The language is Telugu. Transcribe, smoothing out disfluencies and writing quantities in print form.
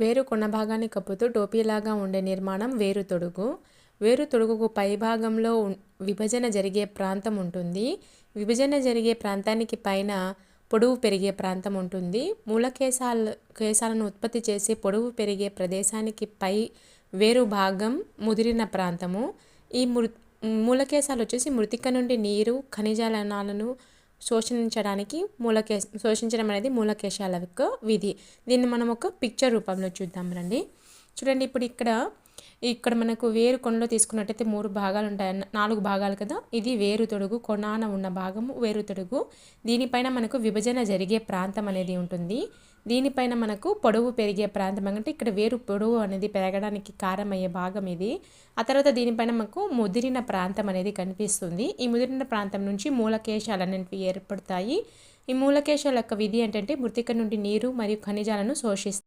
వేరు కొన భాగాన్ని కప్పుతూ టోపీలాగా ఉండే నిర్మాణం వేరు తొడుగు. వేరు తొడుగుకు పైభాగంలో విభజన జరిగే ప్రాంతం ఉంటుంది. విభజన జరిగే ప్రాంతానికి పైన పొడవు పెరిగే ప్రాంతం ఉంటుంది. కేశాలను ఉత్పత్తి చేసే పొడవు పెరిగే ప్రదేశానికి పై వేరు భాగం ముదిరిన ప్రాంతము. ఈ మూలకేశాలు వచ్చేసి మృతిక నుండి నీరు, ఖనిజాలనాలను శోషించడం అనేది మూలకేశాల యొక్క విధి. దీన్ని మనం ఒక పిక్చర్ రూపంలో చూద్దాం రండి. చూడండి, ఇప్పుడు ఇక్కడ మనకు వేరు కొనలో తీసుకున్నట్టయితే 3 భాగాలు ఉంటాయి, 4 భాగాలు కదా. ఇది వేరు తొడుగు, కొనాన ఉన్న భాగము వేరు తొడుగు. దీనిపైన మనకు విభజన జరిగే ప్రాంతం అనేది ఉంటుంది. దీనిపైన మనకు పొడవు పెరిగే ప్రాంతం, అంటే ఇక్కడ వేరు పొడవు అనేది పెరగడానికి కారణమయ్యే భాగం ఇది. ఆ తర్వాత దీనిపైన మనకు ముదిరిన ప్రాంతం అనేది కనిపిస్తుంది. ఈ ముదిరిన ప్రాంతం నుంచి మూలకేశాలు అనేవి ఏర్పడతాయి. ఈ మూలకేశాల యొక్క విధి ఏంటంటే మృతిక నుండి నీరు మరియు ఖనిజాలను శోషిస్తాయి.